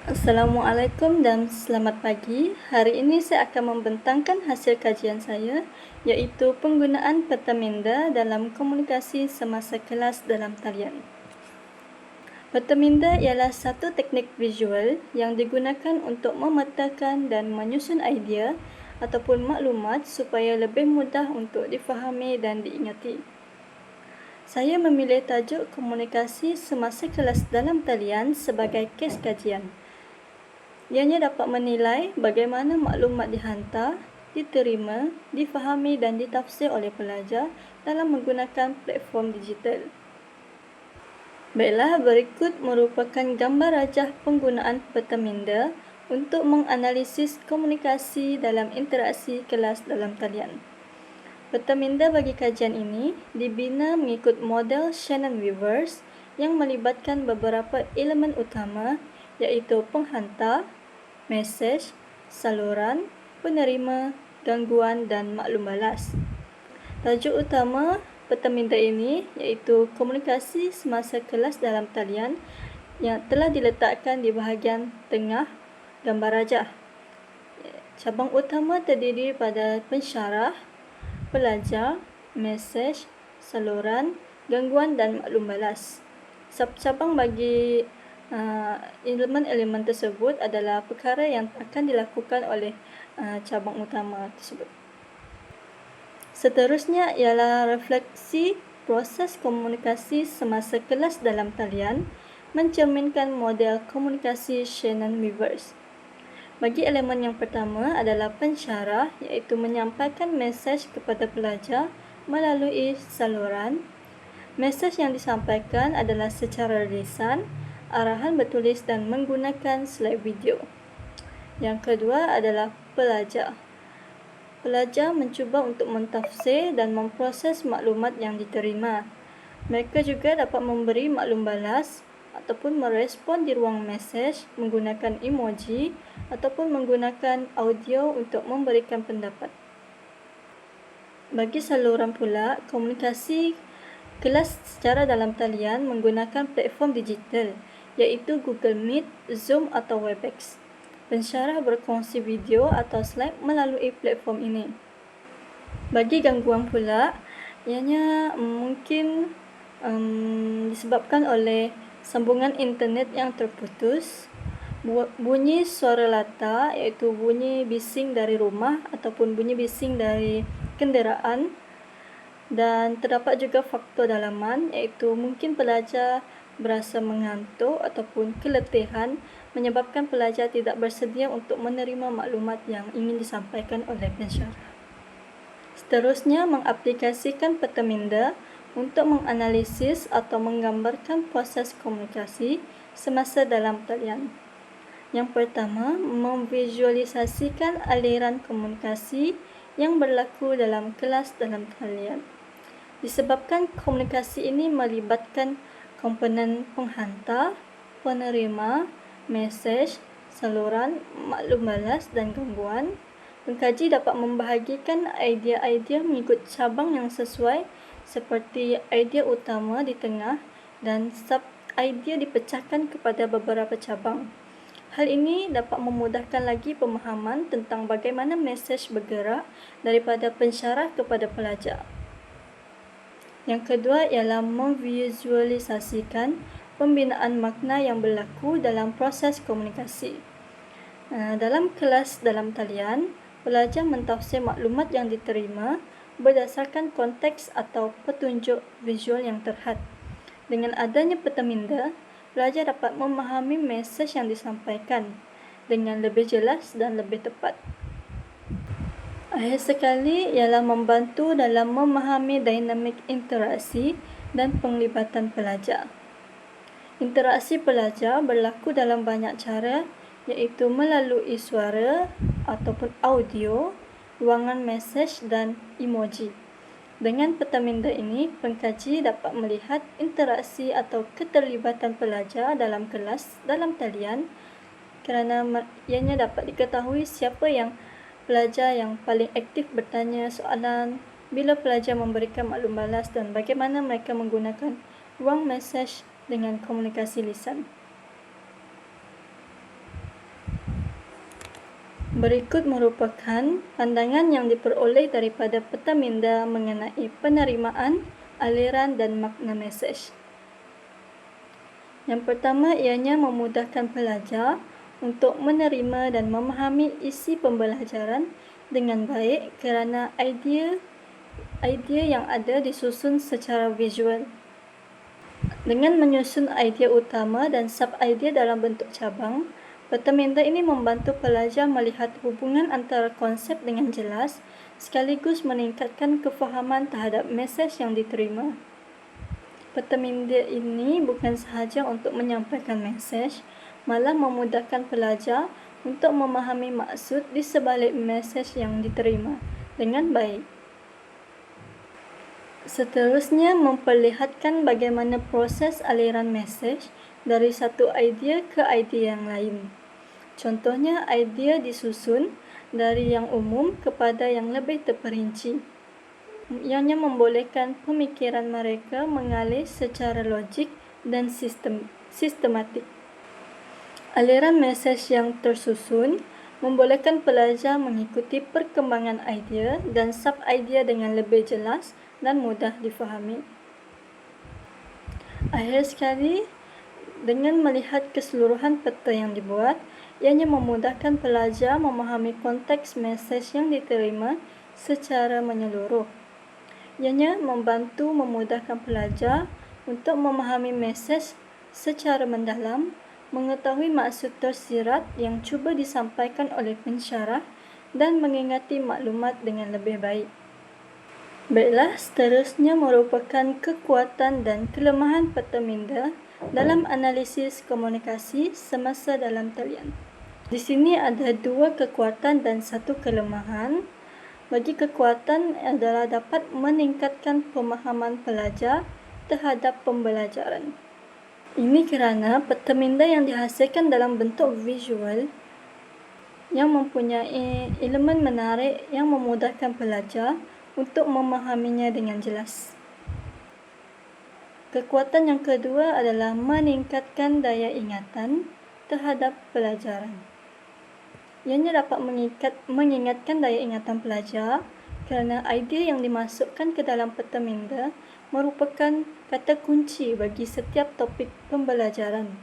Assalamualaikum dan selamat pagi. Hari ini saya akan membentangkan hasil kajian saya, iaitu penggunaan peta minda dalam komunikasi semasa kelas dalam talian. Peta minda ialah satu teknik visual yang digunakan untuk memetakan dan menyusun idea ataupun maklumat supaya lebih mudah untuk difahami dan diingati. Saya memilih tajuk komunikasi semasa kelas dalam talian sebagai kes kajian. Ianya dapat menilai bagaimana maklumat dihantar, diterima, difahami dan ditafsir oleh pelajar dalam menggunakan platform digital. Baiklah, berikut merupakan gambar rajah penggunaan peta minda untuk menganalisis komunikasi dalam interaksi kelas dalam talian. Peta minda bagi kajian ini dibina mengikut model Shannon-Weavers yang melibatkan beberapa elemen utama, iaitu penghantar, mesej, saluran, penerima, gangguan dan maklum balas. Tajuk utama peta minda ini iaitu komunikasi semasa kelas dalam talian yang telah diletakkan di bahagian tengah gambar rajah. Cabang utama terdiri pada pensyarah, pelajar, mesej, saluran, gangguan dan maklum balas. Sub-cabang bagi elemen-elemen tersebut adalah perkara yang akan dilakukan oleh cabang utama tersebut. Seterusnya ialah refleksi proses komunikasi semasa kelas dalam talian mencerminkan model komunikasi Shannon-Weavers. Bagi elemen yang pertama adalah pensyarah, iaitu menyampaikan mesej kepada pelajar melalui saluran. Mesej yang disampaikan adalah secara lisan, arahan bertulis dan menggunakan slide video. Yang kedua adalah pelajar. Pelajar mencuba untuk mentafsir dan memproses maklumat yang diterima. Mereka juga dapat memberi maklum balas ataupun merespon di ruang mesej menggunakan emoji ataupun menggunakan audio untuk memberikan pendapat. Bagi saluran pula, komunikasi kelas secara dalam talian menggunakan platform digital iaitu Google Meet, Zoom atau Webex. Pensyarah berkongsi video atau slide melalui platform ini. Bagi gangguan pula, ianya mungkin disebabkan oleh sambungan internet yang terputus, bunyi suara latar iaitu bunyi bising dari rumah ataupun bunyi bising dari kenderaan, dan terdapat juga faktor dalaman iaitu mungkin pelajar berasa mengantuk ataupun keletihan menyebabkan pelajar tidak bersedia untuk menerima maklumat yang ingin disampaikan oleh pensyarah. Seterusnya, mengaplikasikan peta minda untuk menganalisis atau menggambarkan proses komunikasi semasa dalam talian. Yang pertama, memvisualisasikan aliran komunikasi yang berlaku dalam kelas dalam talian. Disebabkan komunikasi ini melibatkan komponen penghantar, penerima, mesej, saluran, maklum balas dan gangguan, pengkaji dapat membahagikan idea-idea mengikut cabang yang sesuai seperti idea utama di tengah dan sub-idea dipecahkan kepada beberapa cabang. Hal ini dapat memudahkan lagi pemahaman tentang bagaimana mesej bergerak daripada pensyarah kepada pelajar. Yang kedua ialah memvisualisasikan pembinaan makna yang berlaku dalam proses komunikasi. Dalam kelas dalam talian, pelajar mentafsir maklumat yang diterima berdasarkan konteks atau petunjuk visual yang terhad. Dengan adanya peta minda, pelajar dapat memahami mesej yang disampaikan dengan lebih jelas dan lebih tepat. Akhir sekali ialah membantu dalam memahami dinamik interaksi dan penglibatan pelajar. Interaksi pelajar berlaku dalam banyak cara, iaitu melalui suara ataupun audio, ruangan mesej dan emoji. Dengan peta minda ini, pengkaji dapat melihat interaksi atau keterlibatan pelajar dalam kelas dalam talian kerana ianya dapat diketahui siapa yang pelajar yang paling aktif bertanya soalan, bila pelajar memberikan maklum balas dan bagaimana mereka menggunakan ruang mesej dengan komunikasi lisan. Berikut merupakan pandangan yang diperoleh daripada peta minda mengenai penerimaan, aliran dan makna mesej. Yang pertama, ianya memudahkan pelajar untuk menerima dan memahami isi pembelajaran dengan baik kerana idea yang ada disusun secara visual. Dengan menyusun idea utama dan sub-idea dalam bentuk cabang, peta minda ini membantu pelajar melihat hubungan antara konsep dengan jelas sekaligus meningkatkan kefahaman terhadap mesej yang diterima. Peta minda ini bukan sahaja untuk menyampaikan mesej, malah memudahkan pelajar untuk memahami maksud di sebalik mesej yang diterima dengan baik. Seterusnya, memperlihatkan bagaimana proses aliran mesej dari satu idea ke idea yang lain. Contohnya, idea disusun dari yang umum kepada yang lebih terperinci. Ianya membolehkan pemikiran mereka mengalir secara logik dan sistematik. Aliran mesej yang tersusun membolehkan pelajar mengikuti perkembangan idea dan sub-idea dengan lebih jelas dan mudah difahami. Akhir sekali, dengan melihat keseluruhan peta yang dibuat, ianya memudahkan pelajar memahami konteks mesej yang diterima secara menyeluruh. Ianya membantu memudahkan pelajar untuk memahami mesej secara mendalam, mengetahui maksud tersirat yang cuba disampaikan oleh pensyarah dan mengingati maklumat dengan lebih baik. Baiklah, seterusnya merupakan kekuatan dan kelemahan peta minda dalam analisis komunikasi semasa dalam talian. Di sini ada 2 kekuatan dan 1 kelemahan. Bagi kekuatan adalah dapat meningkatkan pemahaman pelajar terhadap pembelajaran. Ini kerana peta minda yang dihasilkan dalam bentuk visual yang mempunyai elemen menarik yang memudahkan pelajar untuk memahaminya dengan jelas. Kekuatan yang kedua adalah meningkatkan daya ingatan terhadap pelajaran. Ianya dapat mengingatkan daya ingatan pelajar kerana idea yang dimasukkan ke dalam peta minda merupakan kata kunci bagi setiap topik pembelajaran.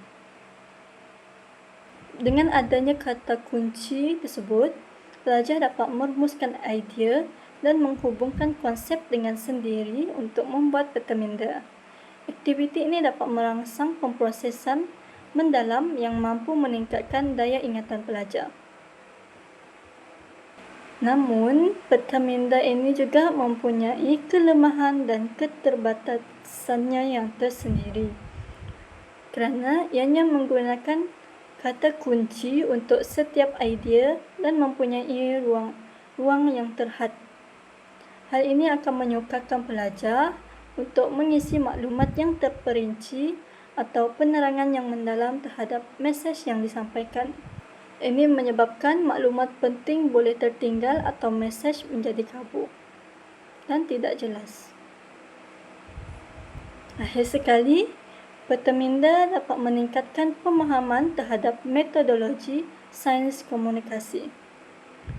Dengan adanya kata kunci tersebut, pelajar dapat merumuskan idea dan menghubungkan konsep dengan sendiri untuk membuat peta minda. Aktiviti ini dapat merangsang pemprosesan mendalam yang mampu meningkatkan daya ingatan pelajar. Namun, peta minda ini juga mempunyai kelemahan dan keterbatasannya yang tersendiri. Kerana ianya menggunakan kata kunci untuk setiap idea dan mempunyai ruang yang terhad. Hal ini akan menyukarkan pelajar untuk mengisi maklumat yang terperinci atau penerangan yang mendalam terhadap mesej yang disampaikan. Ini menyebabkan maklumat penting boleh tertinggal atau mesej menjadi kabur dan tidak jelas. Akhir sekali, peta minda dapat meningkatkan pemahaman terhadap metodologi sains komunikasi.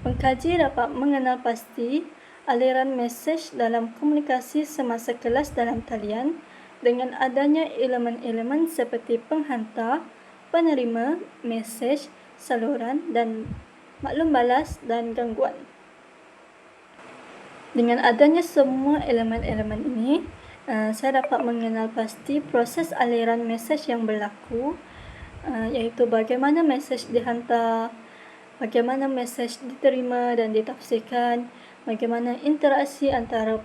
Pengkaji dapat mengenal pasti aliran mesej dalam komunikasi semasa kelas dalam talian dengan adanya elemen-elemen seperti penghantar, penerima, mesej, saluran dan maklum balas dan gangguan. Dengan adanya semua elemen-elemen ini, saya dapat mengenal pasti proses aliran mesej yang berlaku, iaitu bagaimana mesej dihantar, bagaimana mesej diterima dan ditafsirkan, bagaimana interaksi antara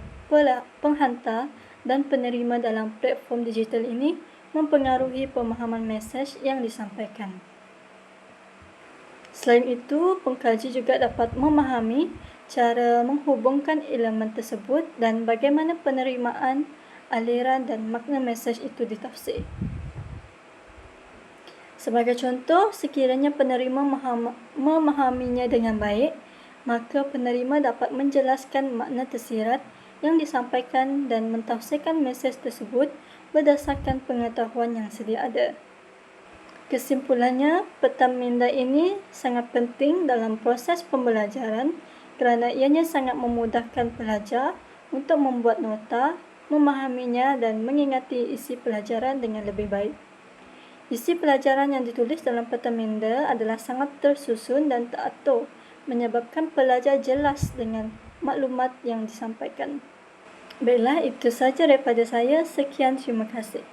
penghantar dan penerima dalam platform digital ini mempengaruhi pemahaman mesej yang disampaikan. Selain itu, pengkaji juga dapat memahami cara menghubungkan elemen tersebut dan bagaimana penerimaan, aliran dan makna mesej itu ditafsir. Sebagai contoh, sekiranya penerima memahaminya dengan baik, maka penerima dapat menjelaskan makna tersirat yang disampaikan dan mentafsirkan mesej tersebut berdasarkan pengetahuan yang sedia ada. Kesimpulannya, peta minda ini sangat penting dalam proses pembelajaran kerana ianya sangat memudahkan pelajar untuk membuat nota, memahaminya dan mengingati isi pelajaran dengan lebih baik. Isi pelajaran yang ditulis dalam peta minda adalah sangat tersusun dan teratur, menyebabkan pelajar jelas dengan maklumat yang disampaikan. Baiklah, itu saja daripada saya. Sekian, terima kasih.